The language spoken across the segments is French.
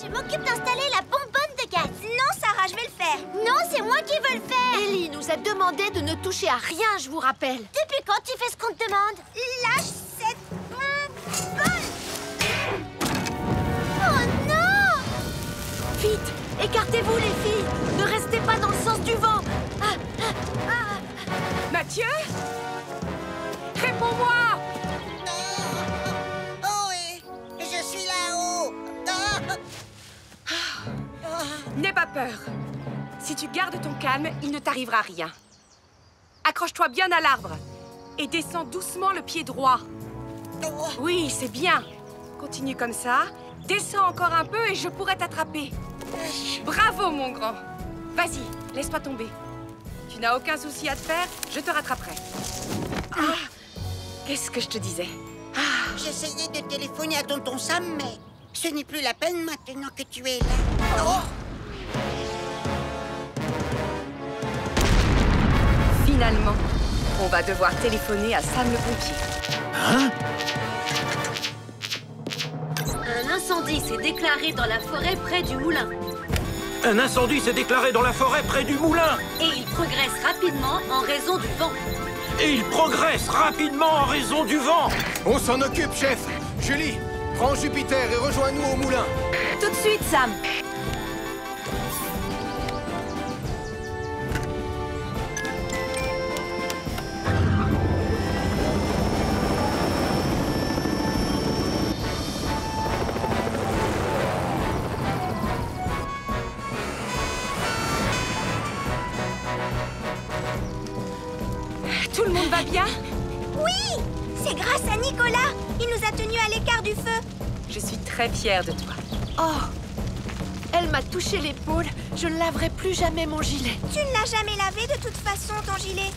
je m'occupe d'installer la bonbonne de gaz. Non, Sarah, je vais le faire. Non, c'est moi qui veux le faire. Ellie nous a demandé de ne toucher à rien, je vous rappelle. Depuis quand tu fais ce qu'on te demande? Lâche cette bonbonne. Oh non! Vite, écartez-vous les filles. Ne restez pas dans le sens du vent. Mathieu? Réponds-moi! Oh oui, je suis là-haut. N'aie pas peur. Si tu gardes ton calme, il ne t'arrivera rien. Accroche-toi bien à l'arbre et descends doucement le pied droit. Oui, c'est bien. Continue comme ça. Descends encore un peu et je pourrai t'attraper. Bravo, mon grand. Vas-y, laisse-toi tomber. Tu n'as aucun souci à te faire, je te rattraperai. Qu'est-ce que je te disais? J'essayais de téléphoner à tonton Sam, mais ce n'est plus la peine maintenant que tu es là. Finalement, on va devoir téléphoner à Sam le pompier. Hein? Un incendie s'est déclaré dans la forêt près du moulin. Un incendie s'est déclaré dans la forêt près du moulin. Et il progresse rapidement en raison du vent. Et il progresse rapidement en raison du vent. On s'en occupe, chef. Julie, prends Jupiter et rejoins-nous au moulin. Tout de suite, Sam. Tout le monde va bien? Oui! C'est grâce à Nicolas. Il nous a tenus à l'écart du feu. Je suis très fière de toi. Oh, elle m'a touché l'épaule. Je ne laverai plus jamais mon gilet. Tu ne l'as jamais lavé de toute façon, ton gilet.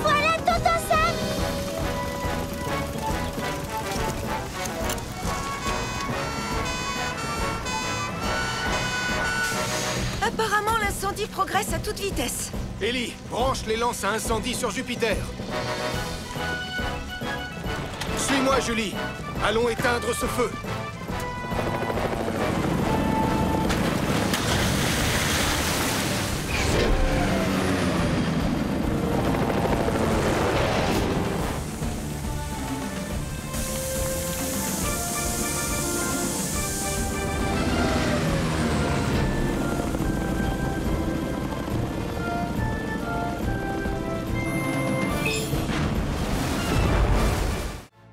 Voilà, tonton Sam. Apparemment, l'incendie progresse à toute vitesse. Ellie, branche les lances à incendie sur Jupiter. Suis-moi, Julie. Allons éteindre ce feu.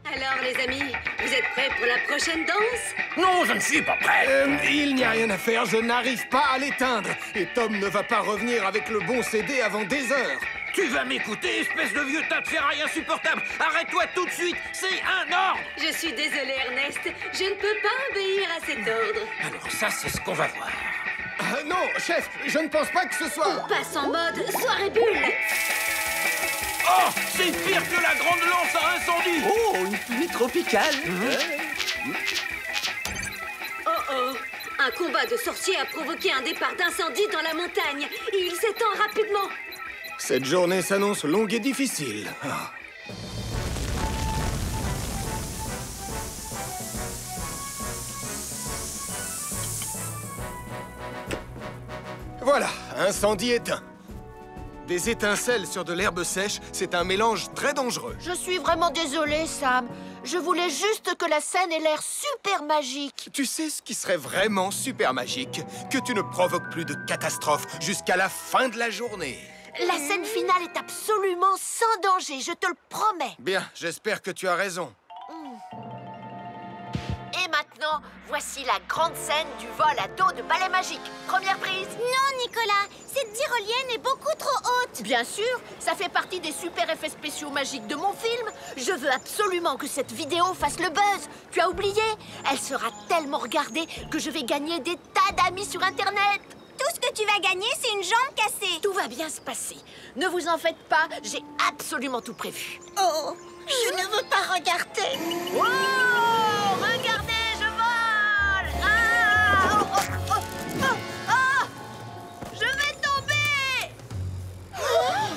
Alors, les amis, vous êtes prêts pour la prochaine danse? Non, je ne suis pas prêt. Il n'y a rien à faire, je n'arrive pas à l'éteindre. Et Tom ne va pas revenir avec le bon CD avant des heures. Tu vas m'écouter, espèce de vieux tas de ferraille insupportable. Arrête-toi tout de suite, c'est un ordre. Je suis désolée, Ernest. Je ne peux pas obéir à cet ordre. Alors ça, c'est ce qu'on va voir. Non, chef, je ne pense pas que ce soit... On passe en mode soirée bulle. Oh, c'est pire que la grande lance à incendie. Oh, une pluie tropicale. Oh oh, un combat de sorciers a provoqué un départ d'incendie dans la montagne. Et il s'étend rapidement. Cette journée s'annonce longue et difficile. Voilà, incendie éteint. Des étincelles sur de l'herbe sèche, c'est un mélange très dangereux. Je suis vraiment désolée, Sam. Je voulais juste que la scène ait l'air super magique. Tu sais ce qui serait vraiment super magique? Que tu ne provoques plus de catastrophe jusqu'à la fin de la journée. La scène finale est absolument sans danger, je te le promets. Bien, j'espère que tu as raison. Et maintenant, voici la grande scène du vol à dos de balai magique. Première prise. Non, Nicolas, cette tyrolienne est beaucoup trop haute. Bien sûr, ça fait partie des super effets spéciaux magiques de mon film. Je veux absolument que cette vidéo fasse le buzz. Tu as oublié? Elle sera tellement regardée que je vais gagner des tas d'amis sur Internet. Tout ce que tu vas gagner, c'est une jambe cassée. Tout va bien se passer. Ne vous en faites pas, j'ai absolument tout prévu. Oh, je ne veux pas regarder. Wow! Regardez, je vole! Ah! Oh, oh, oh, oh, oh! Je vais tomber!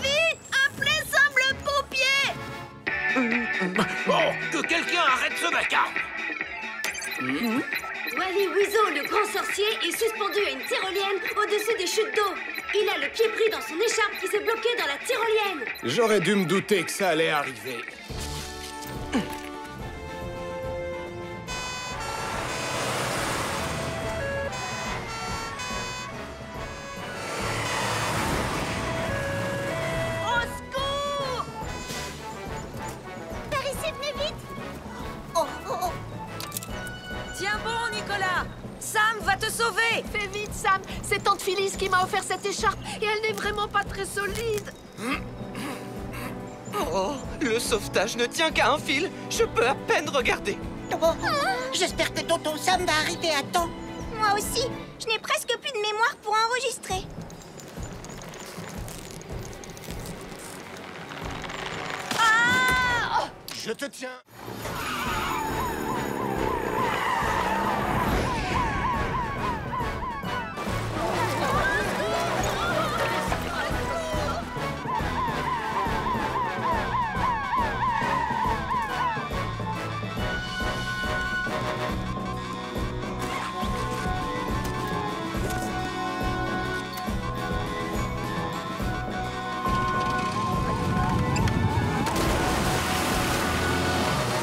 Vite, appelez Sam le pompier! Oh, que quelqu'un arrête ce vacarme. Wally Wizo, le grand sorcier, est suspendu à une tyrolienne au-dessus des chutes d'eau. Il a le pied pris dans son écharpe qui s'est bloquée dans la tyrolienne. J'aurais dû me douter que ça allait arriver. Au secours! Par ici, venez vite! Oh, oh, oh. Tiens bon, Nicolas. Sam va te sauver. Fais vite, Sam. C'est Tante Phyllis qui m'a offert cette écharpe et elle n'est vraiment pas très solide. Oh, le sauvetage ne tient qu'à un fil. Je peux à peine regarder. Oh, j'espère que tonton Sam va arriver à temps. Moi aussi, je n'ai presque plus de mémoire pour enregistrer. Ah! Je te tiens.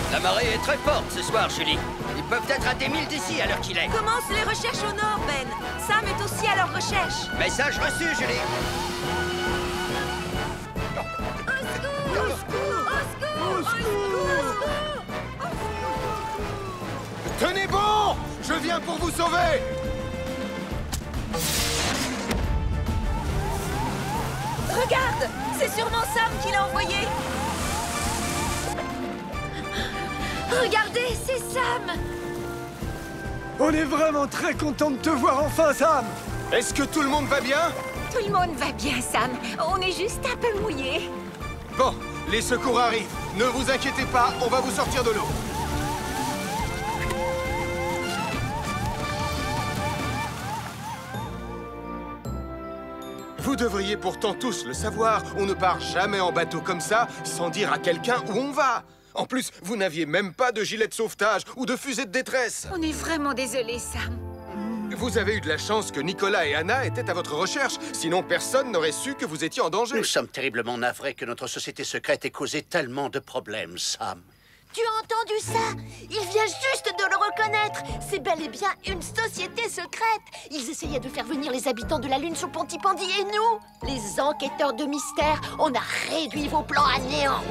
La marée est très forte ce soir, Julie. Ils peuvent être à des milles d'ici à l'heure qu'il est. Commence les recherches au nord, Ben. Sam est aussi à leur recherche. Message reçu, Julie. Tenez bon! Je viens pour vous sauver! Regarde, c'est sûrement Sam qui l'a envoyé. Regardez, c'est Sam. On est vraiment très content de te voir enfin, Sam! Est-ce que tout le monde va bien? Tout le monde va bien, Sam. On est juste un peu mouillés. Bon, les secours arrivent. Ne vous inquiétez pas, on va vous sortir de l'eau. Vous devriez pourtant tous le savoir. On ne part jamais en bateau comme ça sans dire à quelqu'un où on va. En plus, vous n'aviez même pas de gilet de sauvetage ou de fusée de détresse. On est vraiment désolés, Sam. Vous avez eu de la chance que Nicolas et Anna étaient à votre recherche. Sinon, personne n'aurait su que vous étiez en danger. Nous sommes terriblement navrés que notre société secrète ait causé tellement de problèmes, Sam. Tu as entendu ça? Il vient juste de le reconnaître. C'est bel et bien une société secrète. Ils essayaient de faire venir les habitants de la Lune sur Pontypandy et nous, les enquêteurs de mystère, on a réduit vos plans à néant.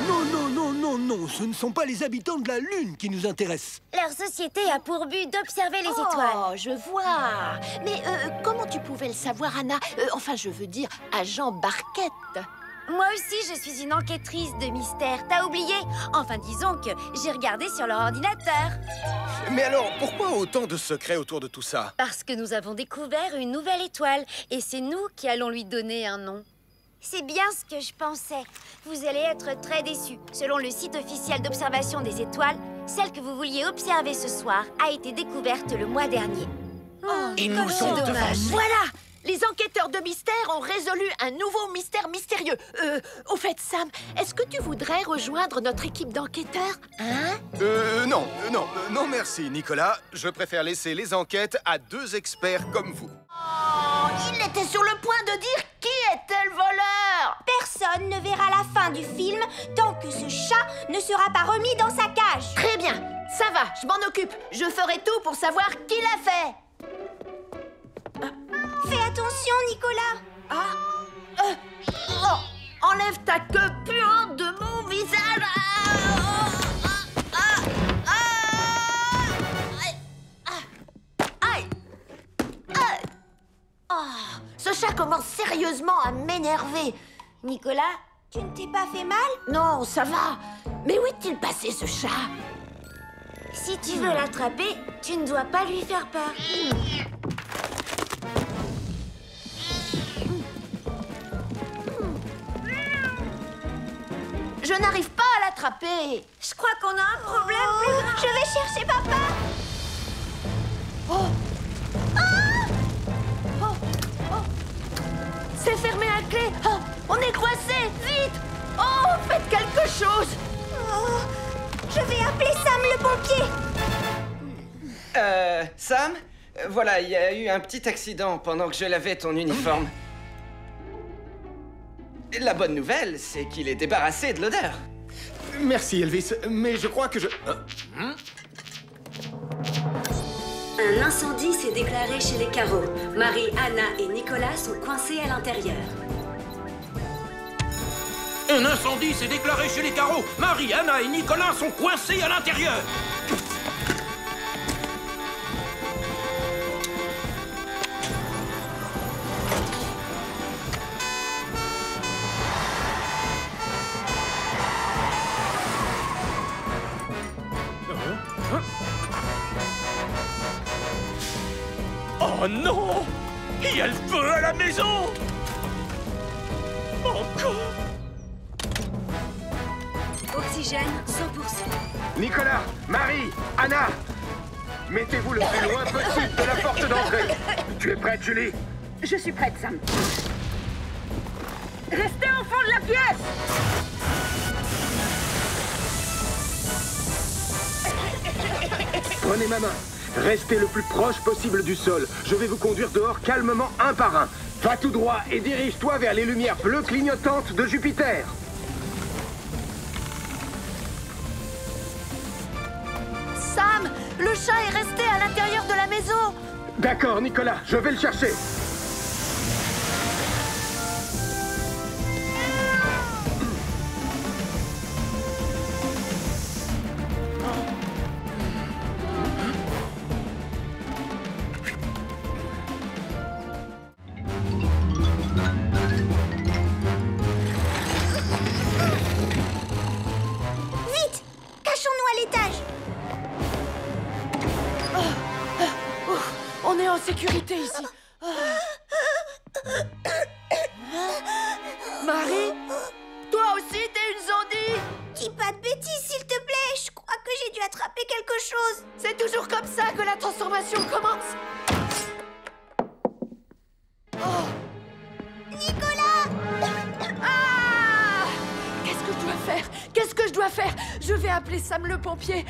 Non, non, non, non, non, ce ne sont pas les habitants de la Lune qui nous intéressent. Leur société a pour but d'observer les étoiles. Oh, je vois. Mais comment tu pouvais le savoir, Anna? Enfin, je veux dire, agent Barquette. Moi aussi, je suis une enquêtrice de mystère. T'as oublié? Enfin, disons que j'ai regardé sur leur ordinateur. Mais alors, pourquoi autant de secrets autour de tout ça? Parce que nous avons découvert une nouvelle étoile. Et c'est nous qui allons lui donner un nom. C'est bien ce que je pensais. Vous allez être très déçus. Selon le site officiel d'observation des étoiles, celle que vous vouliez observer ce soir a été découverte le mois dernier. Ils nous ont devancés. Voilà! Les enquêteurs de mystère ont résolu un nouveau mystère mystérieux. Au fait, Sam, est-ce que tu voudrais rejoindre notre équipe d'enquêteurs? Hein? Non, merci, Nicolas. Je préfère laisser les enquêtes à 2 experts comme vous. Oh, il était sur le point de dire qui était le voleur! Personne ne verra la fin du film tant que ce chat ne sera pas remis dans sa cage. Très bien, ça va, je m'en occupe. Je ferai tout pour savoir qui l'a fait. Fais attention, Nicolas. Enlève ta queue puante de mon visage. Ce chat commence sérieusement à m'énerver. Nicolas, tu ne t'es pas fait mal? Non, ça va. Mais où est-il passé, ce chat? Si tu veux l'attraper, tu ne dois pas lui faire peur. Je n'arrive pas à l'attraper. Je crois qu'on a un problème plus grand. Je vais chercher papa. C'est fermé à clé. Oh, on est coincé. Vite. Oh, faites quelque chose. appeler Sam le pompier. Sam, voilà, il y a eu un petit accident pendant que je lavais ton uniforme. La bonne nouvelle, c'est qu'il est débarrassé de l'odeur. Merci, Elvis, mais je crois que je... Un incendie s'est déclaré chez les Carreaux. Marie, Anna et Nicolas sont coincés à l'intérieur. Un incendie s'est déclaré chez les Carreaux. Marie, Anna et Nicolas sont coincés à l'intérieur. Oh non! Il y a le feu à la maison! Encore! Oxygène 100%. Nicolas, Marie, Anna, mettez-vous le plus loin possible de la porte d'entrée. Tu es prête, Julie? Je suis prête, Sam. Restez au fond de la pièce! Prenez ma main. Restez le plus proche possible du sol. Je vais vous conduire dehors calmement un par un. Va tout droit et dirige-toi vers les lumières bleues clignotantes de Jupiter. Sam, le chat est resté à l'intérieur de la maison. D'accord, Nicolas, je vais le chercher. On est en sécurité ici. Marie, toi aussi t'es une zombie. Dis pas de bêtises, s'il te plaît. Je crois que j'ai dû attraper quelque chose. C'est toujours comme ça que la transformation commence. Nicolas! Ah! Qu'est-ce que je dois faire? Qu'est-ce que je dois faire? Je vais appeler Sam le pompier.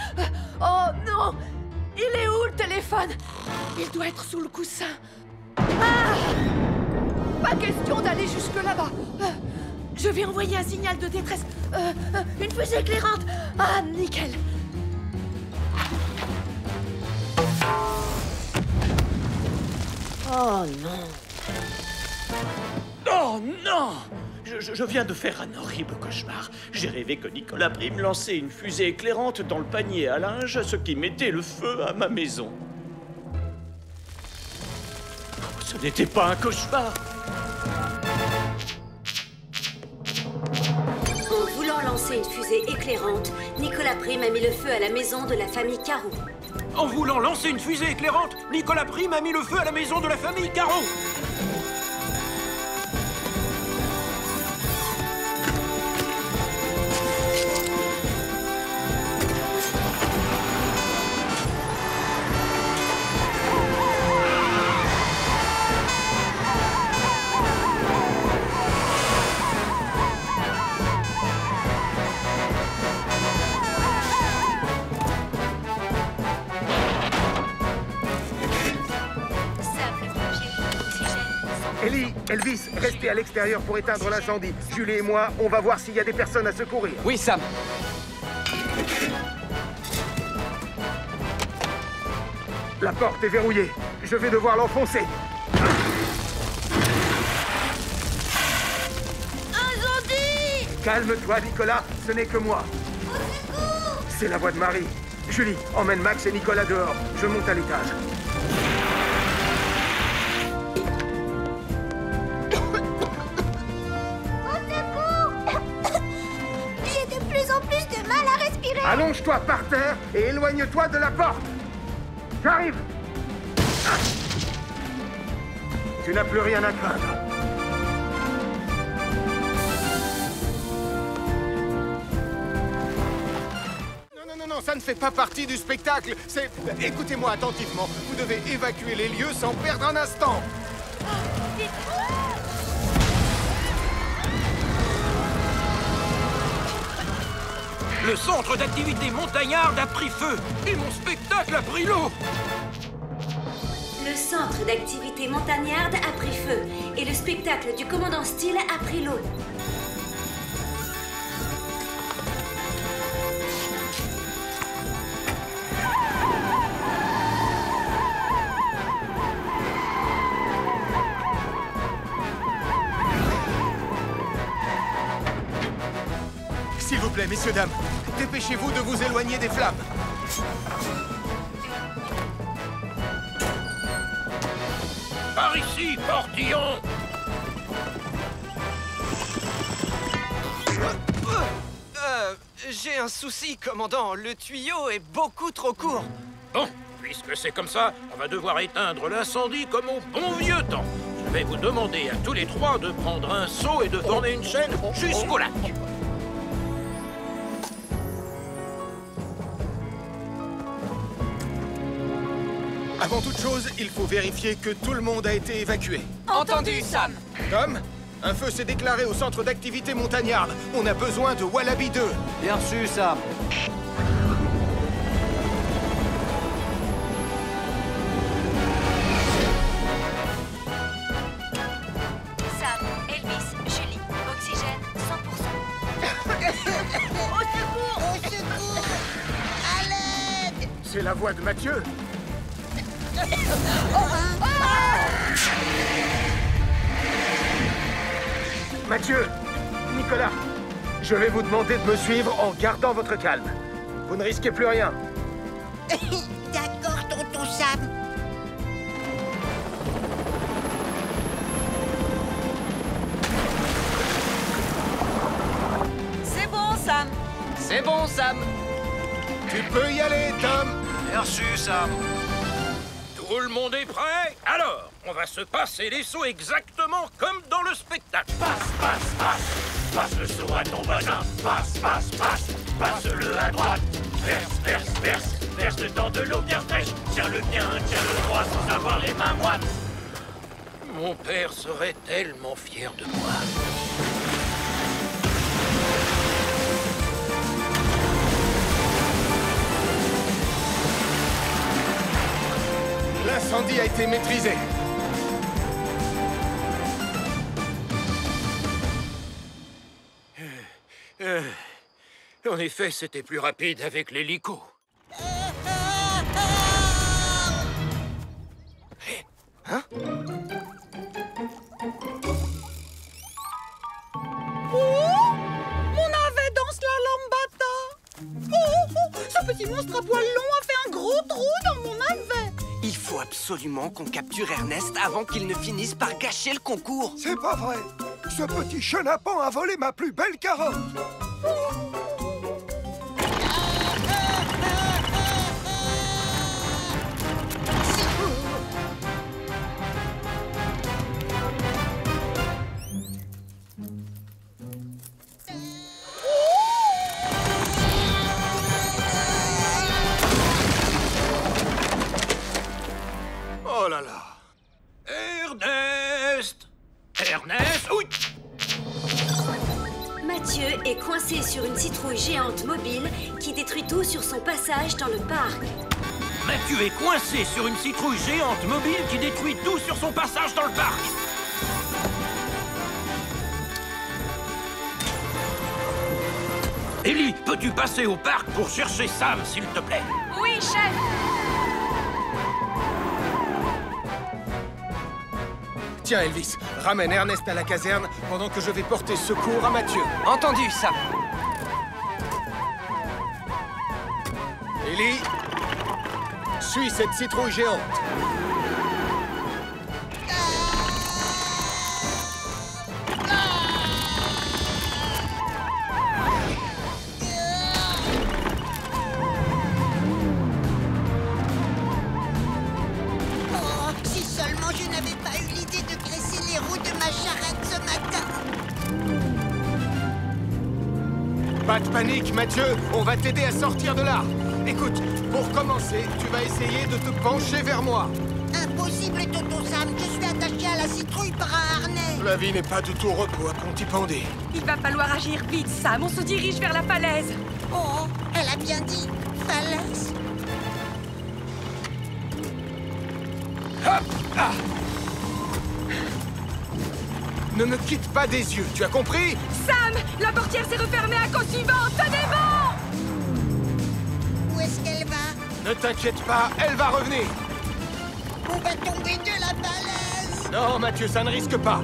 Oh non! Il est où le téléphone? Il doit être sous le coussin. Ah! Pas question d'aller jusque là-bas. Je vais envoyer un signal de détresse. Une fusée éclairante. Ah, nickel. Oh non. Oh non! Je viens de faire un horrible cauchemar. J'ai rêvé que Nicolas Prime lançait une fusée éclairante dans le panier à linge, ce qui mettait le feu à ma maison. Oh, ce n'était pas un cauchemar. En voulant lancer une fusée éclairante, Nicolas Prime a mis le feu à la maison de la famille Carreau. En voulant lancer une fusée éclairante, Nicolas Prime a mis le feu à la maison de la famille Carreau. Ellie, Elvis, restez à l'extérieur pour éteindre l'incendie. Julie et moi, on va voir s'il y a des personnes à secourir. Oui, Sam. La porte est verrouillée. Je vais devoir l'enfoncer. Incendie! Calme-toi, Nicolas, ce n'est que moi. C'est la voix de Marie. Julie, emmène Max et Nicolas dehors. Je monte à l'étage. Allonge-toi par terre et éloigne-toi de la porte. J'arrive. Tu n'as plus rien à craindre. Non, ça ne fait pas partie du spectacle. C'est... Écoutez-moi attentivement. Vous devez évacuer les lieux sans perdre un instant. Le centre d'activité montagnarde a pris feu et mon spectacle a pris l'eau. Le centre d'activité montagnarde a pris feu et le spectacle du commandant Steele a pris l'eau. S'il vous plaît, messieurs, dames, dépêchez-vous de vous éloigner des flammes. Par ici, portillon. J'ai un souci, commandant. Le tuyau est beaucoup trop court. Bon, puisque c'est comme ça, on va devoir éteindre l'incendie comme au bon vieux temps. Je vais vous demander à tous les trois de prendre un seau et de former une chaîne jusqu'au lac. Avant toute chose, il faut vérifier que tout le monde a été évacué. Entendu, Sam. Tom, un feu s'est déclaré au centre d'activité montagnarde. On a besoin de Wallaby 2. Bien reçu, Sam. Sam, Elvis, Julie, oxygène 100%. Au secours! Au secours! À l'aide! C'est la voix de Mathieu. Mathieu, Nicolas, je vais vous demander de me suivre en gardant votre calme. Vous ne risquez plus rien. D'accord, tonton Sam. C'est bon, Sam. C'est bon, Sam. Tu peux y aller, Tom. Bien reçu, Sam. Tout le monde est prêt? Alors, on va se passer les seaux exactement comme dans le spectacle. Passe le seau à ton voisin. Passe-le à droite. Verse dedans de l'eau bien fraîche. Tiens le bien, tiens le droit sans avoir les mains moites. Mon père serait tellement fier de moi. L'incendie a été maîtrisé. En effet, c'était plus rapide avec l'hélico. Hein? Mon navet dans slalom bata. Ce petit monstre à poils longs a fait un gros trou dans mon navet. Il faut absolument qu'on capture Ernest avant qu'il ne finisse par gâcher le concours. C'est pas vrai. Ce petit chenapan a volé ma plus belle carotte. Oh là là. Ernest, oui. Mathieu est coincé sur une citrouille géante mobile qui détruit tout sur son passage dans le parc. Mathieu est coincé sur une citrouille géante mobile qui détruit tout sur son passage dans le parc. Ellie, peux-tu passer au parc pour chercher Sam, s'il te plaît? Oui, chef. Tiens, Elvis, ramène Ernest à la caserne pendant que je vais porter secours à Mathieu. Entendu, Sam. Ellie, suis cette citrouille géante. Oh, si seulement je n'avais pas eu l'idée de graisser les roues de ma charrette ce matin. Pas de panique, Mathieu, on va t'aider à sortir de là. Écoute, pour commencer, tu vas essayer de te pencher vers moi. Impossible, tonton Sam, je suis attaché à la citrouille par un harnais. La vie n'est pas du tout au repos à Pontypandy. Il va falloir agir vite, Sam. On se dirige vers la falaise. Oh, elle a bien dit falaise. Hop, ah. Ne me quitte pas des yeux, tu as compris? Sam! La portière s'est refermée à cause suivant! Tenez bon! Où est-ce qu'elle va? Ne t'inquiète pas, elle va revenir. On va tomber de la falaise. Non, Mathieu, ça ne risque pas.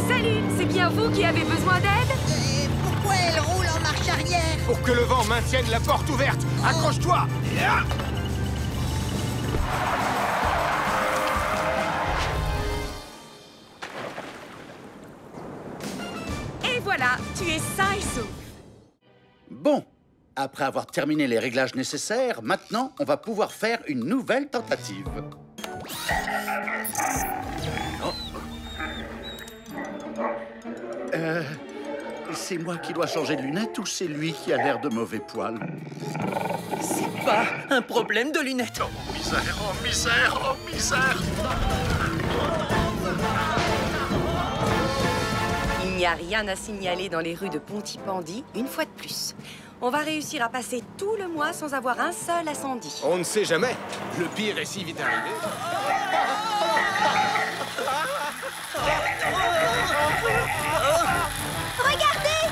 Salut! C'est bien vous qui avez besoin d'aide? Pourquoi elle roule en marche arrière? Pour que le vent maintienne la porte ouverte. Accroche-toi. Et voilà, tu es sain et sauf. Bon, après avoir terminé les réglages nécessaires, maintenant, on va pouvoir faire une nouvelle tentative. Oh. C'est moi qui dois changer de lunettes ou c'est lui qui a l'air de mauvais poil? C'est pas un problème de lunettes. Oh misère, oh misère, oh misère! Il n'y a rien à signaler dans les rues de Pontypandy, une fois de plus. On va réussir à passer tout le mois sans avoir un seul incendie. On ne sait jamais. Le pire est si vite arrivé. Regardez!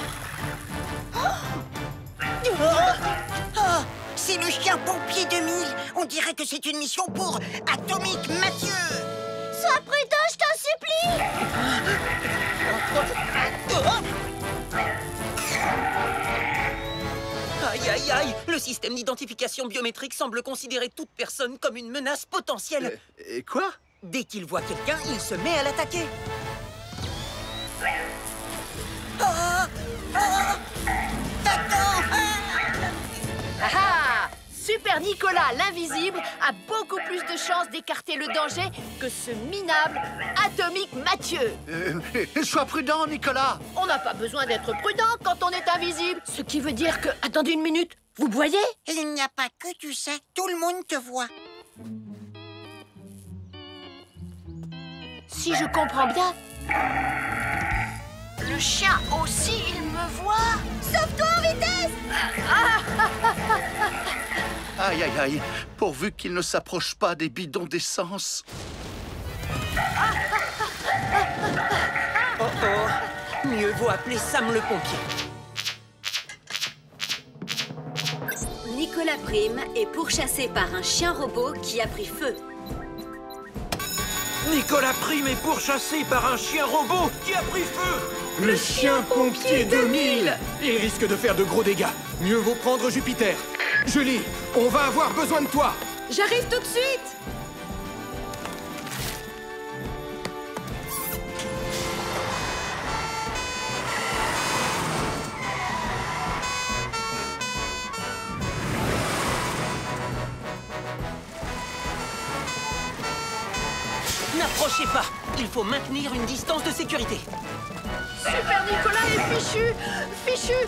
C'est le chien pompier 2000. On dirait que c'est une mission pour Atomique Mathieu. Sois prudent, je t'en supplie! Aïe, aïe, aïe! Le système d'identification biométrique semble considérer toute personne comme une menace potentielle. Et quoi? Dès qu'il voit quelqu'un, il se met à l'attaquer. Ah! Super Nicolas, l'invisible, a beaucoup plus de chances d'écarter le danger que ce minable Atomique Mathieu. Sois prudent, Nicolas! On n'a pas besoin d'être prudent quand on est invisible. Ce qui veut dire que... Attendez une minute, vous voyez? Il n'y a pas que tu sais, tout le monde te voit. Si je comprends bien... Le chien aussi, il me voit. Sauve-toi en vitesse! Aïe, aïe, aïe! Pourvu qu'il ne s'approche pas des bidons d'essence. Oh oh! Mieux vaut appeler Sam le pompier. Nicolas Prime est pourchassé par un chien robot qui a pris feu. Nicolas Prime est pourchassé par un chien robot qui a pris feu. Le chien pompier 2000. Il risque de faire de gros dégâts. Mieux vaut prendre Jupiter. Julie, on va avoir besoin de toi. J'arrive tout de suite! N'approchez pas! Il faut maintenir une distance de sécurité. Super Nicolas est fichu! Fichu!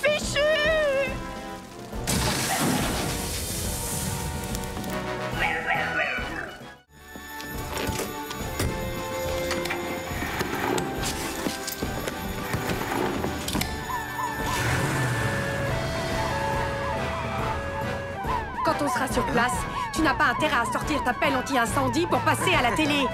Fichu! Quand on sera sur place, tu n'as pas intérêt à sortir ta pelle anti-incendie pour passer à la télé.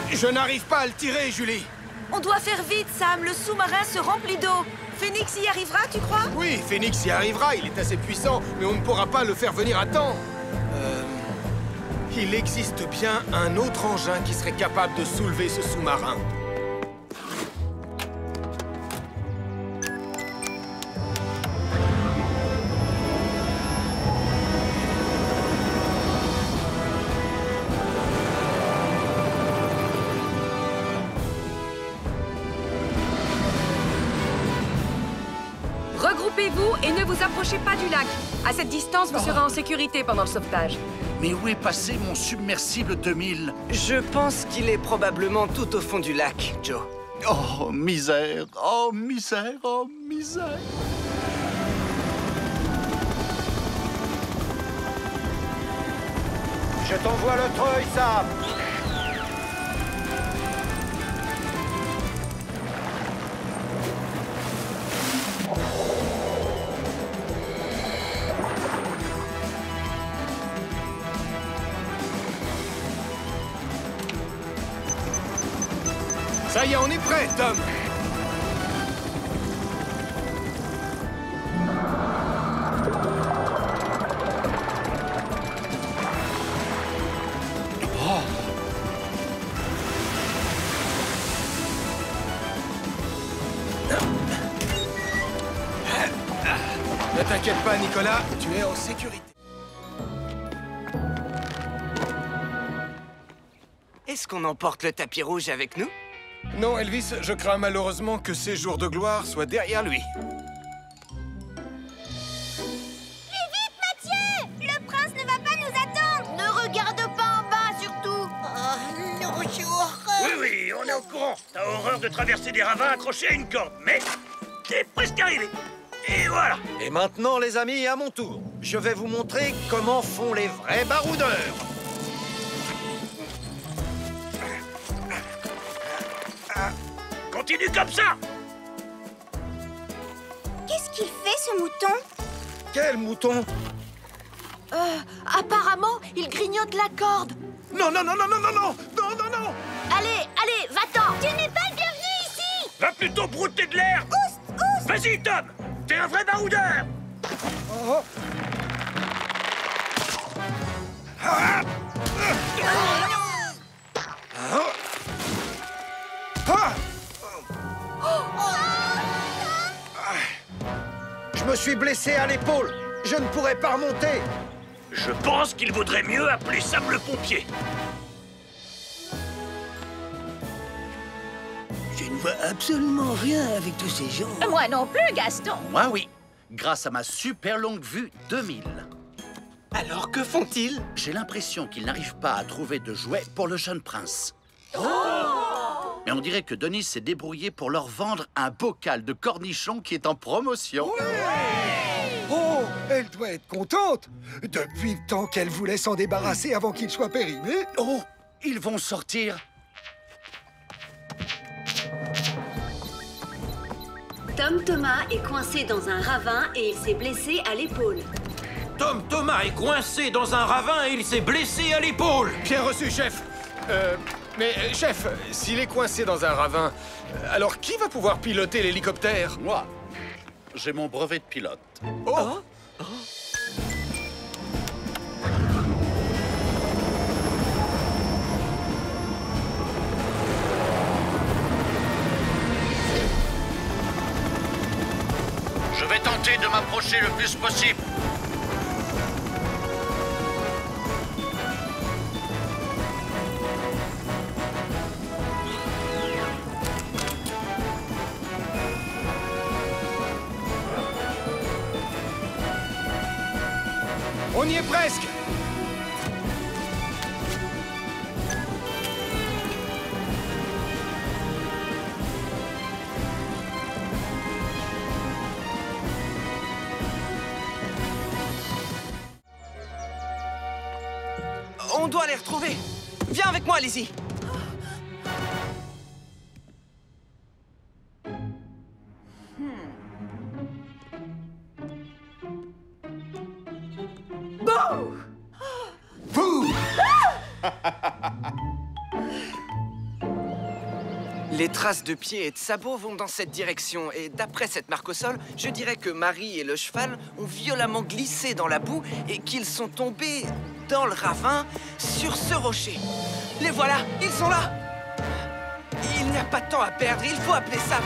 Je n'arrive pas à le tirer, Julie. On doit faire vite, Sam. Le sous-marin se remplit d'eau. Phoenix y arrivera, tu crois? Oui, Phoenix y arrivera. Il est assez puissant, mais on ne pourra pas le faire venir à temps. Il existe bien un autre engin qui serait capable de soulever ce sous-marin. Regroupez-vous et ne vous approchez pas du lac. À cette distance, vous serez en sécurité pendant le sauvetage. Mais où est passé mon submersible 2000? Je pense qu'il est probablement tout au fond du lac, Joe. Oh, misère! Oh, misère! Oh, misère! Je t'envoie le treuil, Sam. Ça y est, on est prêt, Tom. Ne t'inquiète pas, Nicolas, tu es en sécurité. Est-ce qu'on emporte le tapis rouge avec nous? Non, Elvis, je crains malheureusement que ces jours de gloire soient derrière lui. Plus vite, Mathieu! Le prince ne va pas nous attendre! Ne regarde pas en bas, surtout! Oh, non, j'ai horreur. Oui, oui, on est au courant. T'as horreur de traverser des ravins accrochés à une corde, mais t'es presque arrivé. Et voilà. Et maintenant, les amis, à mon tour, je vais vous montrer comment font les vrais baroudeurs. Continue comme ça. Qu'est-ce qu'il fait, ce mouton? Quel mouton? Apparemment, il grignote la corde. Non, non, non, non, non, non, non, non, non, non. Allez, allez, va-t'en. Tu n'es pas le bienvenu ici! Va plutôt brouter de l'air. Oust, oust! Vas-y, Tom. T'es un vrai baroudeur. Oh. Ah. Ah. Je me suis blessé à l'épaule. Je ne pourrais pas remonter. Je pense qu'il vaudrait mieux appeler Sam le pompier. Je ne vois absolument rien avec tous ces gens. Moi non plus, Gaston. Moi, oui. Grâce à ma super longue vue 2000. Alors que font-ils? J'ai l'impression qu'ils n'arrivent pas à trouver de jouets pour le jeune prince. Mais on dirait que Denis s'est débrouillé pour leur vendre un bocal de cornichons qui est en promotion. Oh, elle doit être contente. Depuis le temps qu'elle voulait s'en débarrasser avant qu'il soit périmé. Oh, ils vont sortir. Tom Thomas est coincé dans un ravin et il s'est blessé à l'épaule. Tom Thomas est coincé dans un ravin et il s'est blessé à l'épaule. Bien reçu, chef. Chef, s'il est coincé dans un ravin, alors qui va pouvoir piloter l'hélicoptère? Moi, j'ai mon brevet de pilote. Oh. Je vais tenter de m'approcher le plus possible. On y est presque. On doit les retrouver. Viens avec moi, Lizzie. Les traces de pieds et de sabots vont dans cette direction. Et d'après cette marque au sol, je dirais que Marie et le cheval ont violemment glissé dans la boue et qu'ils sont tombés dans le ravin sur ce rocher. Les voilà, ils sont là. Il n'y a pas de temps à perdre, il faut appeler Sam.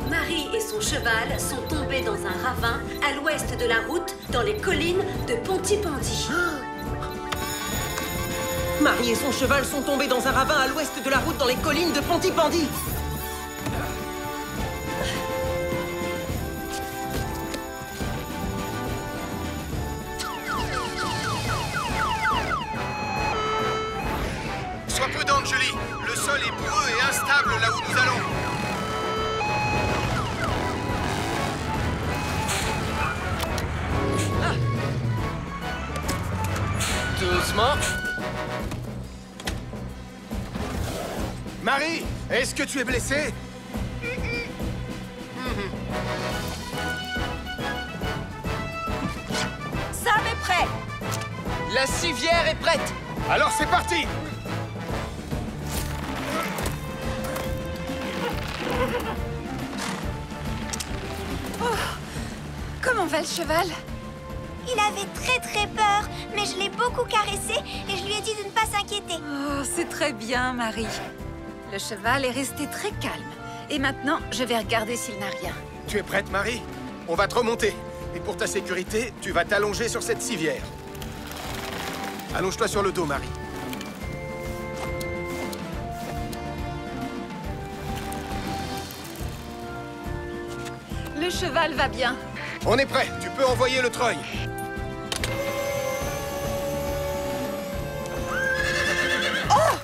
Marie et son cheval sont tombés dans un ravin à l'ouest de la route, dans les collines de Pontypandy. Marie et son cheval sont tombés dans un ravin à l'ouest de la route dans les collines de Pontypandy. où nous allons. Doucement. Marie, est-ce que tu es blessée? Sam est prêt. La civière est prête. Alors c'est parti! Comment va le cheval? Il avait très peur, mais je l'ai beaucoup caressé et je lui ai dit de ne pas s'inquiéter. Oh, c'est très bien, Marie. Le cheval est resté très calme. Et maintenant, je vais regarder s'il n'a rien. Tu es prête, Marie? On va te remonter. Et pour ta sécurité, tu vas t'allonger sur cette civière. Allonge-toi sur le dos, Marie. Le cheval va bien. On est prêt. Tu peux envoyer le treuil. Oh!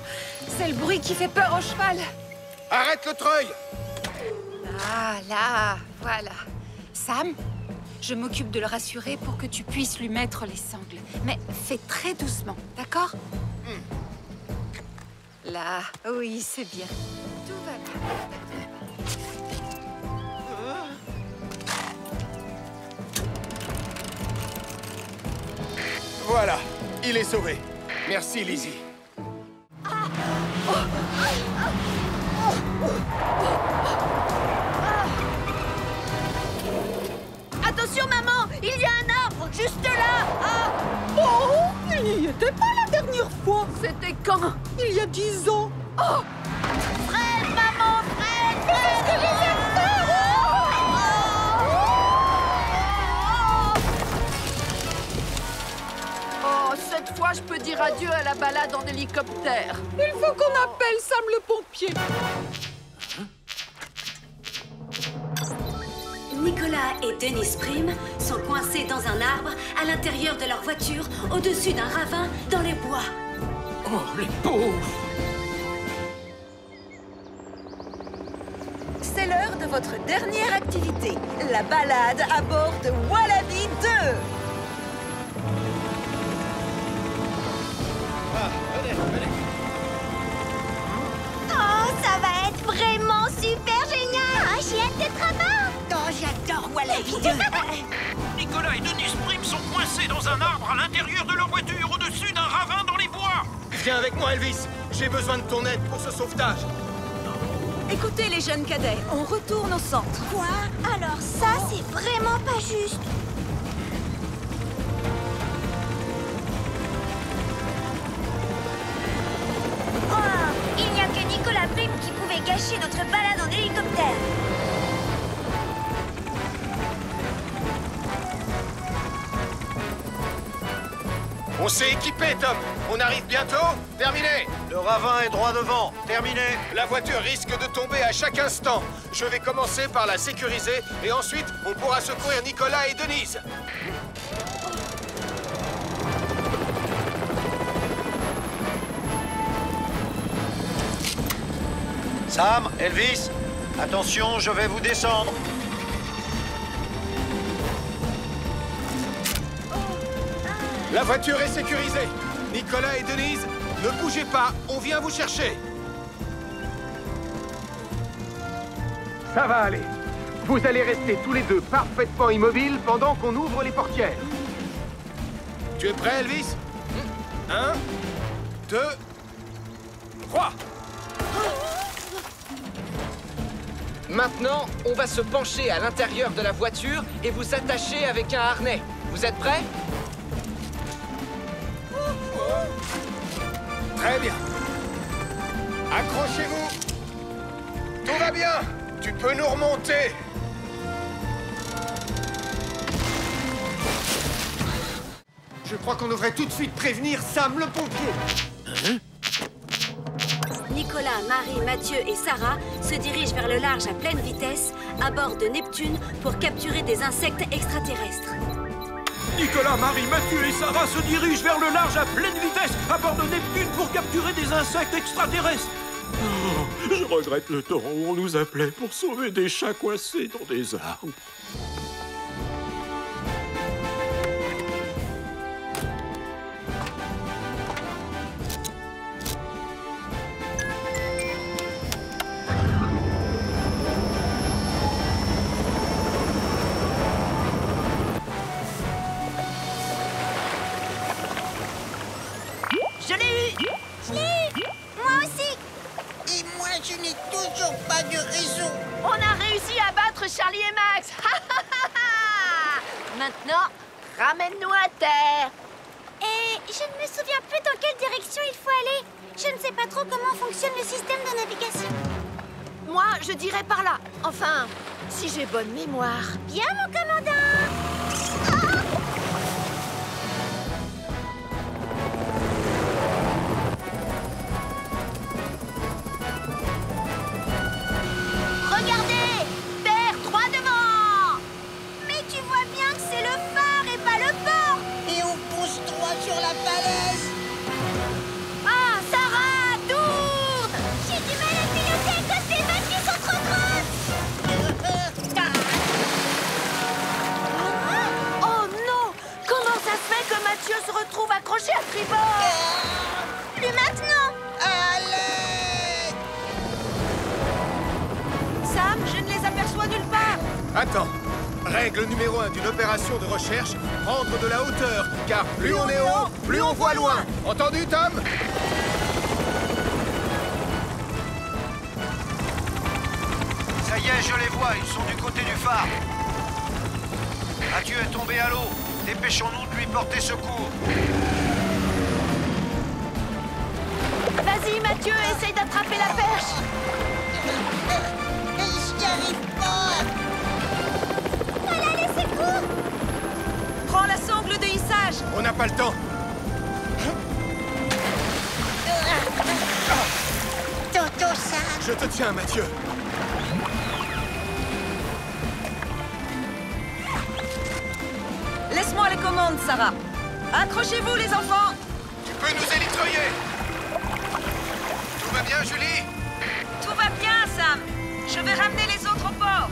C'est le bruit qui fait peur au cheval. Arrête le treuil! Ah, là, voilà. Sam, je m'occupe de le rassurer pour que tu puisses lui mettre les sangles. Mais fais très doucement, d'accord? Là, oui, c'est bien. Tout va bien. Voilà, il est sauvé. Merci, Lizzie. Attention, maman! Il y a un arbre juste là! Ah! Oh, il n'y était pas la dernière fois. C'était quand? Il y a 10 ans. Oh! Fred, maman! Fred! Qu'est-ce que je viens de faire? Oh, cette fois, je peux dire adieu à la balade en hélicoptère. Il faut qu'on appelle Sam le pompier. Nicolas et Denise Prim sont coincés dans un arbre à l'intérieur de leur voiture, au-dessus d'un ravin dans les bois. Oh, les pauvres! C'est l'heure de votre dernière activité, la balade à bord de Wallaby 2. Oh, ça va être vraiment super génial! J'ai hâte d'être à bord! Oh, j'adore Wallaby 2. Nicolas et Denise Prim sont coincés dans un arbre à l'intérieur de leur voiture, au-dessus d'un ravin dans les bois. Viens avec moi, Elvis. J'ai besoin de ton aide pour ce sauvetage. Écoutez les jeunes cadets, on retourne au centre. Quoi? Alors ça, c'est vraiment pas juste. Oh, il n'y a que Nicolas Prim qui pouvait gâcher notre balade en hélicoptère. On s'est équipé, Top. On arrive bientôt. Terminé. Le ravin est droit devant. Terminé. La voiture risque de tomber à chaque instant. Je vais commencer par la sécuriser et ensuite, on pourra secourir Nicolas et Denise. Sam, Elvis, attention, je vais vous descendre. La voiture est sécurisée. Nicolas et Denise, ne bougez pas, on vient vous chercher. Ça va aller. Vous allez rester tous les deux parfaitement immobiles pendant qu'on ouvre les portières. Tu es prêt, Elvis? 1, 2, 3. Maintenant, on va se pencher à l'intérieur de la voiture et vous attacher avec un harnais. Vous êtes prêts? Très bien. Accrochez-vous. Tout va bien. Tu peux nous remonter. Je crois qu'on devrait tout de suite prévenir Sam le pompier. Nicolas, Marie, Mathieu et Sarah se dirigent vers le large à pleine vitesse, à bord de Neptune, pour capturer des insectes extraterrestres. Nicolas, Marie, Mathieu et Sarah se dirigent vers le large à pleine vitesse à bord de Neptune pour capturer des insectes extraterrestres. Oh, Je regrette le temps où on nous appelait pour sauver des chats coincés dans des arbres. Je l'ai eu! Je l'ai eu! Moi aussi! Et moi, je n'ai toujours pas de réseau. On a réussi à battre Charlie et Max! Maintenant, ramène-nous à terre! Et je ne me souviens plus dans quelle direction il faut aller. Je ne sais pas trop comment fonctionne le système de navigation. Moi, je dirais par là. Enfin, si j'ai bonne mémoire. Bien, mon commandant! Regardez! Terre droit devant! Mais tu vois bien que c'est le phare et pas le port! Et on pousse droit sur la falaise. Ah, Sarah, tourne! J'ai du mal à piloter à cause des vagues qui sont trop grosses! Oh non! Comment ça se fait que Mathieu se retrouve accroché à tribord? Plus maintenant! Allez! Sam, je ne les aperçois nulle part. Attends. Règle numéro 1 d'une opération de recherche, prendre de la hauteur. Car plus on est haut, plus on voit loin. Entendu, Tom? Ça y est, je les vois, ils sont du côté du phare. Mathieu est tombé à l'eau. Dépêchons-nous de lui porter secours. Vas-y, Mathieu, essaye d'attraper la perche! Je n'y arrive pas. Voilà les secours! Prends la sangle de hissage. On n'a pas le temps. Toto, ça. Je te tiens, Mathieu. Laisse-moi les commandes, Sarah. Accrochez-vous, les enfants. Tu peux nous élitreiller. Tout va bien, Julie? Tout va bien, Sam. Je vais ramener les autres au port.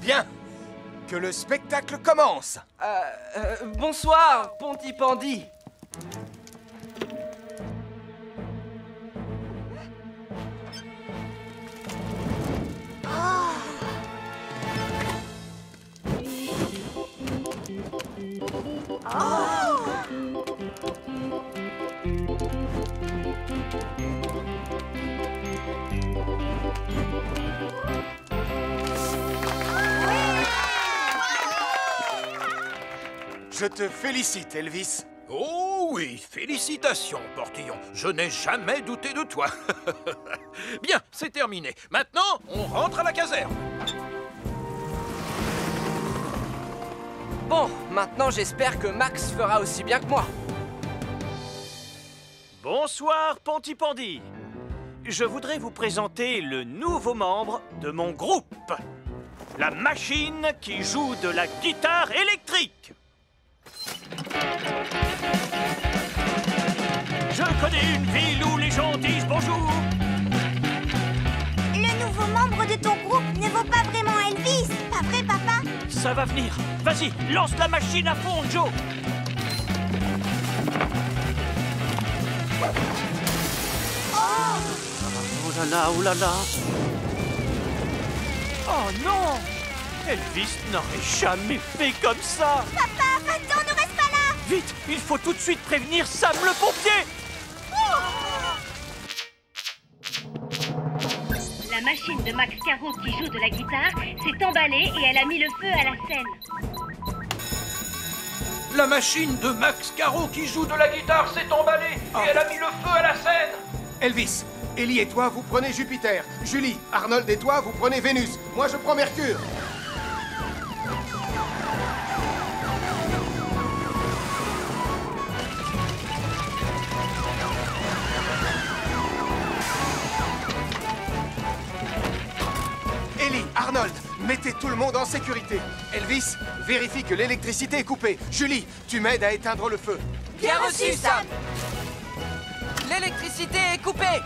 Bien. Que le spectacle commence. Bonsoir, Pontypandy. Je te félicite, Elvis. Oh oui, félicitations, Portillon. Je n'ai jamais douté de toi. Bien, c'est terminé. Maintenant, on rentre à la caserne. Bon, maintenant j'espère que Max fera aussi bien que moi. Bonsoir, Pontypandy. Je voudrais vous présenter le nouveau membre de mon groupe. La machine qui joue de la guitare électrique. Je connais une ville où les gens disent bonjour. Le nouveau membre de ton groupe ne vaut pas vraiment Elvis, pas vrai, papa? Ça va venir. Vas-y, lance la machine à fond, Joe. Oh là là, oh là là. Oh non! Elvis n'aurait jamais fait comme ça. Papa, attends, ne reste pas là! Vite, il faut tout de suite prévenir Sam le pompier. La machine de Max Caro qui joue de la guitare s'est emballée et elle a mis le feu à la scène. La machine de Max Caro qui joue de la guitare s'est emballée et elle a mis le feu à la scène. Elvis, Ellie et toi, vous prenez Jupiter. Julie, Arnold et toi, vous prenez Vénus. Moi, je prends Mercure. Ellie, Arnold, mettez tout le monde en sécurité. Elvis, vérifie que l'électricité est coupée. Julie, tu m'aides à éteindre le feu. Bien reçu, Sam. L'électricité est coupée.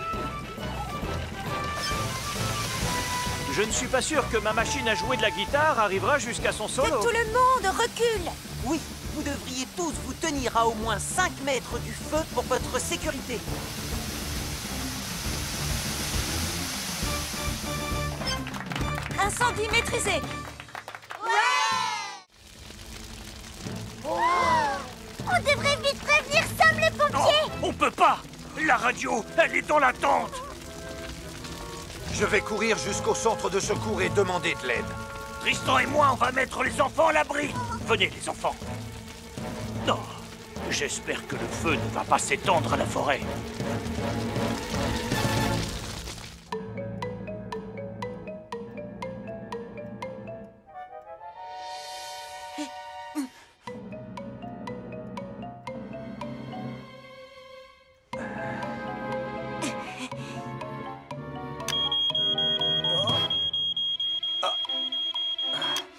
Je ne suis pas sûr que ma machine à jouer de la guitare arrivera jusqu'à son solo. Tout le monde recule. Oui, vous devriez tous vous tenir à au moins 5 mètres du feu pour votre sécurité. Incendie maîtrisé. On devrait vite prévenir Sam les pompiers. Oh, on peut pas. La radio, elle est dans la tente. Je vais courir jusqu'au centre de secours et demander de l'aide. Tristan et moi, on va mettre les enfants à l'abri. Venez, les enfants. Non, j'espère que le feu ne va pas s'étendre à la forêt.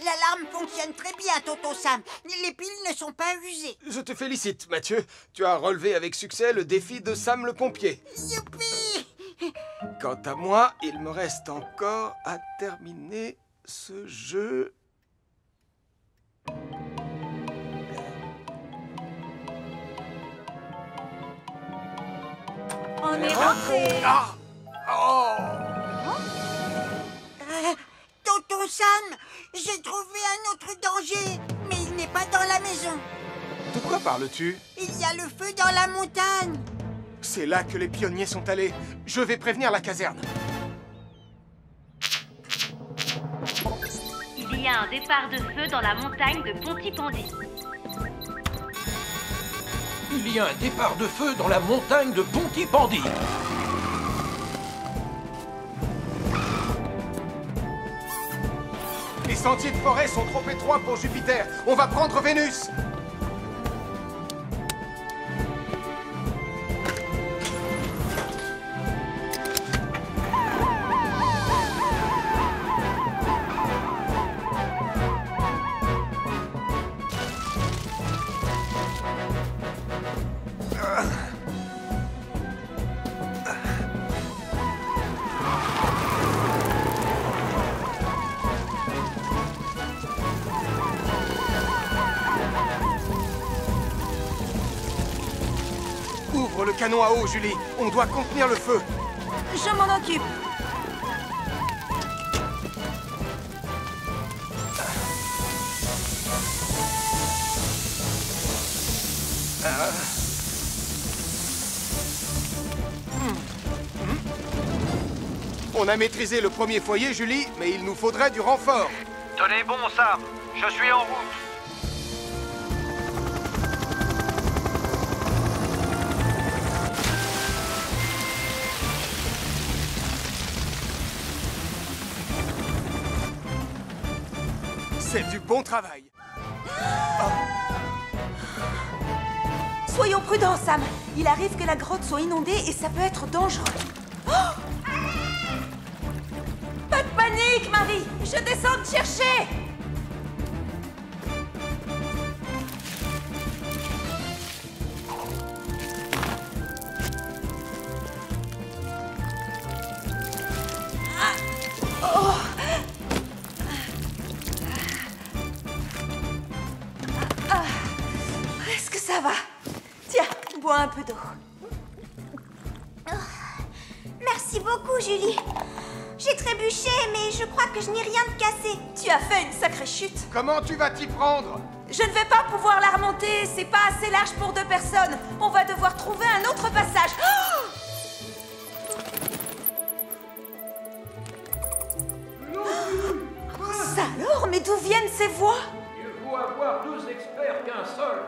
L'alarme fonctionne très bien, tonton Sam. Les piles ne sont pas usées. Je te félicite, Mathieu. Tu as relevé avec succès le défi de Sam le pompier. Youpi! Quant à moi, il me reste encore à terminer ce jeu. On est rentré. Ah! Oh! Tonton Sam, j'ai trouvé un autre danger, mais il n'est pas dans la maison. De quoi parles-tu? Il y a le feu dans la montagne. C'est là que les pionniers sont allés. Je vais prévenir la caserne. Il y a un départ de feu dans la montagne de Pontypandy. Il y a un départ de feu dans la montagne de Pontypandy. Les sentiers de forêt sont trop étroits pour Jupiter. On va prendre Vénus. Ouvre le canon à eau, Julie. On doit contenir le feu. Je m'en occupe. On a maîtrisé le premier foyer, Julie, mais il nous faudrait du renfort. Tenez bon, Sam. Je suis en route. C'est du bon travail. Soyons prudents, Sam. Il arrive que la grotte soit inondée et ça peut être dangereux. Oh! Pas de panique, Marie. Je descends te chercher. Est-ce que ça va? Tiens, bois un peu d'eau. Merci beaucoup, Julie. J'ai trébuché, mais je crois que je n'ai rien de cassé. Tu as fait une sacrée chute. Comment tu vas t'y prendre? Je ne vais pas pouvoir la remonter. C'est pas assez large pour 2 personnes. On va devoir trouver un autre passage. Oh! Ça alors? Mais d'où viennent ces voix? Mieux vaut avoir 2 experts qu'un seul.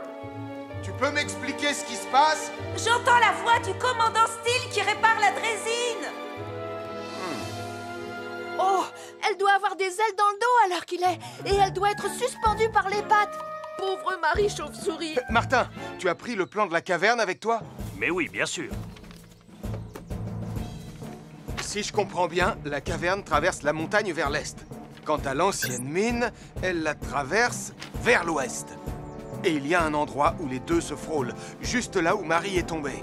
Tu peux m'expliquer ce qui se passe? J'entends la voix du commandant Steele qui répare la drésine. Oh, elle doit avoir des ailes dans le dos à l'heure qu'il est. Et elle doit être suspendue par les pattes. Pauvre Marie Chauve-souris. Martin, tu as pris le plan de la caverne avec toi? Mais oui, bien sûr. Si je comprends bien, la caverne traverse la montagne vers l'est. Quant à l'ancienne mine, elle la traverse vers l'ouest. Et il y a un endroit où les deux se frôlent, juste là où Marie est tombée.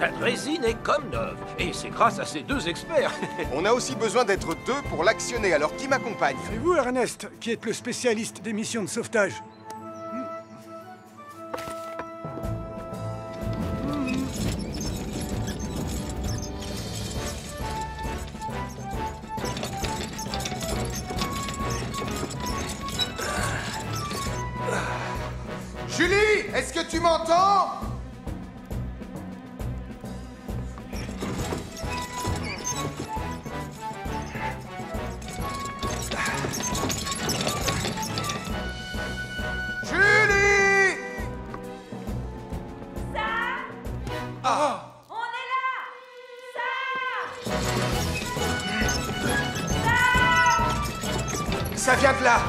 La drésine est comme neuve, et c'est grâce à ces deux experts. On a aussi besoin d'être deux pour l'actionner, alors qui m'accompagne? C'est vous, Ernest, qui êtes le spécialiste des missions de sauvetage. Julie, est-ce que tu m'entends? Julie! Sam! Ah! On est là! Sam! Ça vient de là!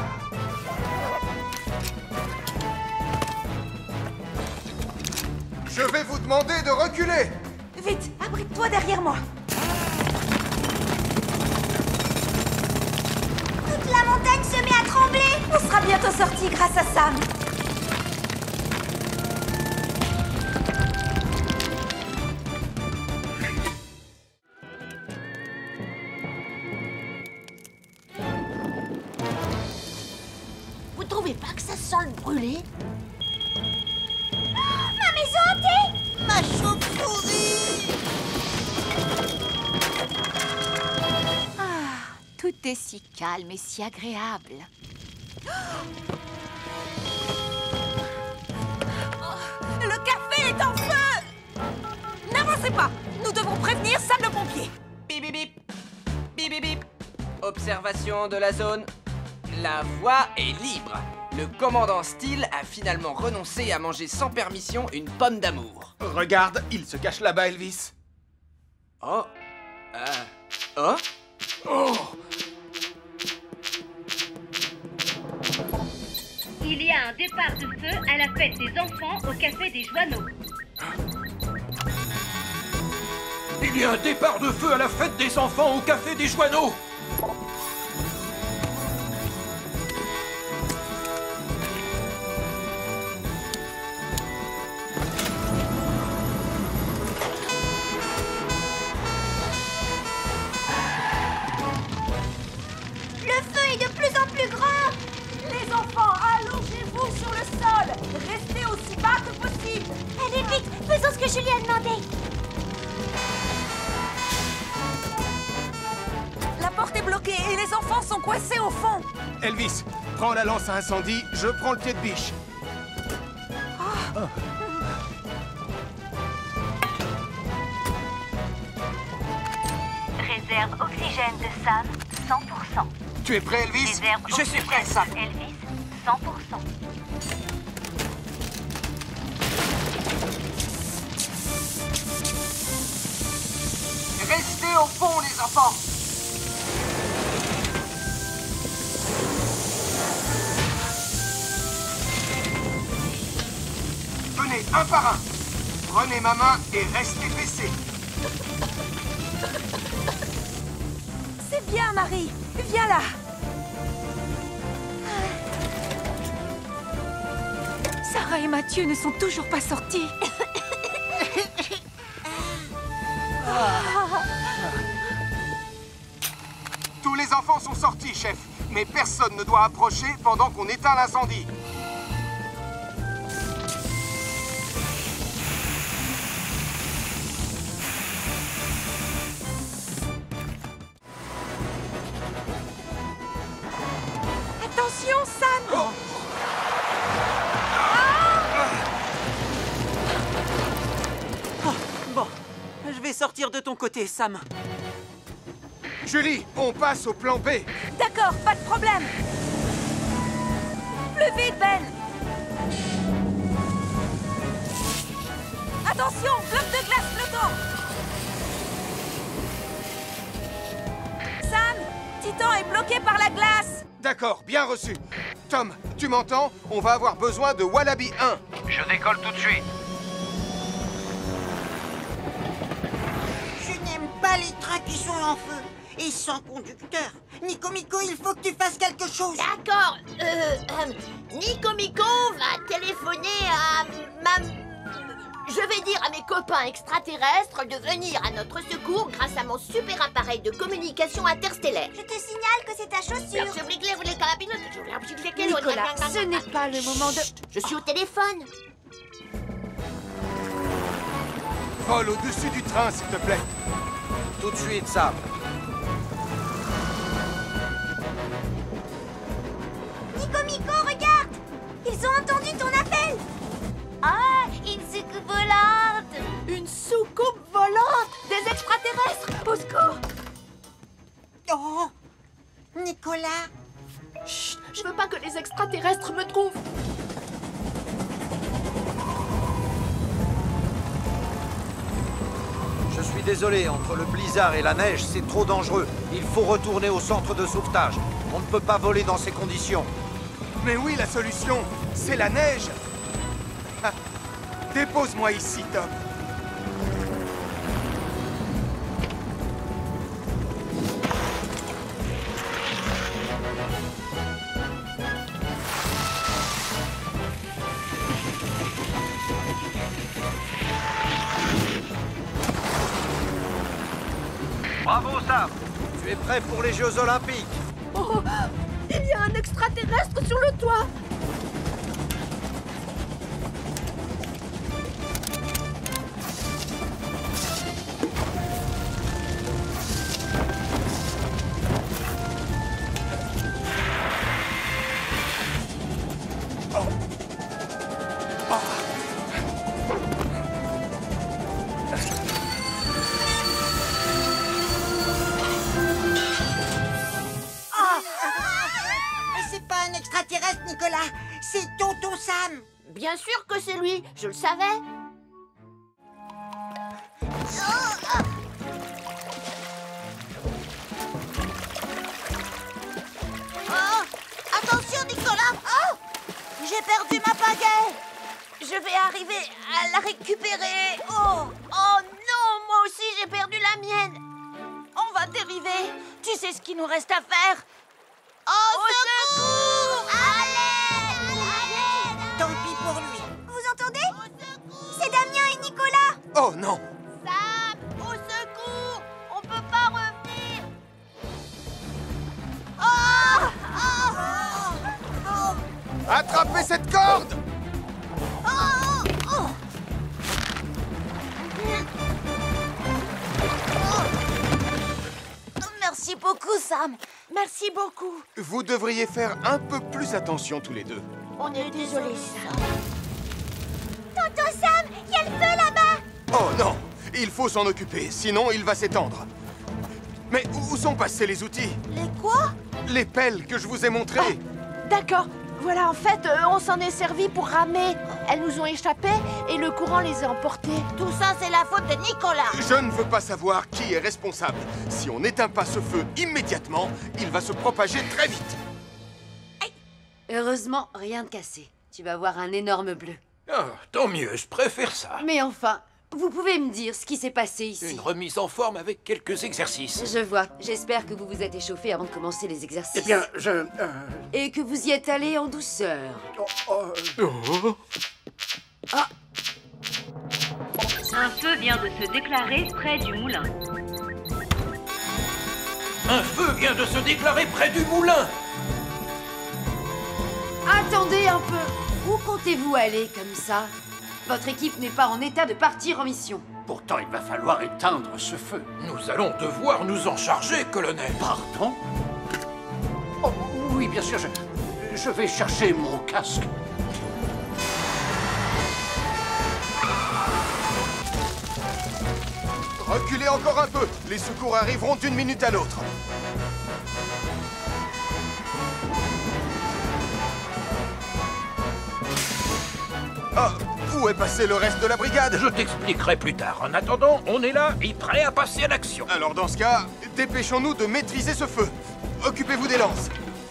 Je vais vous demander de reculer! Vite, abrite-toi derrière moi. Toute la montagne se met à trembler. On sera bientôt sortis grâce à Sam. Vous trouvez pas que ça sent le brûlé? Ma maison hantée! Ma chauve-souris! Ah, tout est si calme et si agréable. Le café est en feu! N'avancez pas! Nous devons prévenir Sam le pompier. Bip bip bip. Bip bip bip. Observation de la zone. La voie est libre. Le commandant Steele a finalement renoncé à manger sans permission une pomme d'amour. Regarde, il se cache là-bas, Elvis. Oh. Oh. Oh! Il y a un départ de feu à la fête des enfants au Café des Joanneaux. Il y a un départ de feu à la fête des enfants au Café des Joanneaux. Le feu est de plus en plus grand. Les enfants, allongez-vous sur le sol. Restez aussi bas que possible. Allez vite, faisons ce que Julie a demandé. La porte est bloquée et les enfants sont coincés au fond. Elvis, prends la lance à incendie, je prends le pied de biche. Réserve oxygène de Sam, 100%. Tu es prêt, Elvis? Réserve Je suis prêt, oxygène Sam. de Elvis, 100%. Restez au fond, les enfants. Venez, un par un. Prenez ma main et restez baissés. C'est bien, Marie. Viens là. Sarah et Mathieu ne sont toujours pas sortis. Tous les enfants sont sortis, chef. Mais personne ne doit approcher pendant qu'on éteint l'incendie. Attention, Sam. Bon, je vais sortir de ton côté, Sam. Julie, on passe au plan B. D'accord, pas de problème. Plus vite, Ben. Attention, bloc de glace flottant. Sam, Titan est bloqué par la glace. D'accord, bien reçu. Tom, tu m'entends? On va avoir besoin de Wallaby 1. Je décolle tout de suite. qui sont en feu et sans conducteur. Nico Mico, il faut que tu fasses quelque chose. D'accord. Nico Mico va téléphoner à ma... Je vais dire à mes copains extraterrestres de venir à notre secours grâce à mon super appareil de communication interstellaire. Je te signale que c'est ta chaussure. Nicolas, ce n'est pas le moment de... Je suis au téléphone. Vole au-dessus du train, s'il te plaît. Tout de suite, Sam. Nico Mico, regarde! Ils ont entendu ton appel! Ah, une soucoupe volante! Une soucoupe volante! Des extraterrestres! Au secours! Oh, Nicolas! Chut, je veux pas que les extraterrestres me trouvent. Je suis désolé, entre le blizzard et la neige, c'est trop dangereux. Il faut retourner au centre de sauvetage. On ne peut pas voler dans ces conditions. Mais oui, la solution, c'est la neige. Ah, dépose-moi ici, Top. Bravo, Sam. Tu es prêt pour les Jeux Olympiques. Oh, il y a un extraterrestre sur le toit. Nicolas, c'est Tonton Sam. Bien sûr que c'est lui, je le savais. Oh, attention, Nicolas. Oh, j'ai perdu ma pagaie. Je vais arriver à la récupérer. Oh non, moi aussi j'ai perdu la mienne. On va dériver. Tu sais ce qu'il nous reste à faire? Au secours! Allez! Tant pis pour lui. Vous entendez? C'est Damien et Nicolas. Oh non! Sam, au secours! On peut pas revenir. Attrapez cette corde! Merci beaucoup, Sam. Merci beaucoup. Vous devriez faire un peu plus attention tous les deux. On est désolés, Sam. Tonton Sam, il y a le feu là-bas. Oh non! Il faut s'en occuper, sinon il va s'étendre. Mais où sont passés les outils? Les quoi? Les pelles que je vous ai montrées. D'accord. Voilà, en fait, on s'en est servi pour ramer. Elles nous ont échappé et le courant les a emportées. Tout ça, c'est la faute de Nicolas. Je ne veux pas savoir qui est responsable. Si on n'éteint pas ce feu immédiatement, il va se propager très vite. Heureusement, rien de cassé. Tu vas voir un énorme bleu. Ah, tant mieux, je préfère ça. Mais enfin, vous pouvez me dire ce qui s'est passé ici? Une remise en forme avec quelques exercices. Je vois. J'espère que vous vous êtes échauffé avant de commencer les exercices. Eh bien, Et que vous y êtes allé en douceur. Ah. Un feu vient de se déclarer près du moulin. Un feu vient de se déclarer près du moulin. Attendez un peu. Où comptez-vous aller comme ça? Votre équipe n'est pas en état de partir en mission. Pourtant, il va falloir éteindre ce feu. Nous allons devoir nous en charger, colonel. Pardon? Oh, oui, bien sûr, je vais chercher mon casque. Reculez encore un peu. Les secours arriveront d'une minute à l'autre. Oh, où est passé le reste de la brigade? Je t'expliquerai plus tard. En attendant, on est là et prêt à passer à l'action. Alors dans ce cas, dépêchons-nous de maîtriser ce feu. Occupez-vous des lances.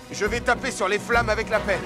Je vais taper sur les flammes avec la pelle.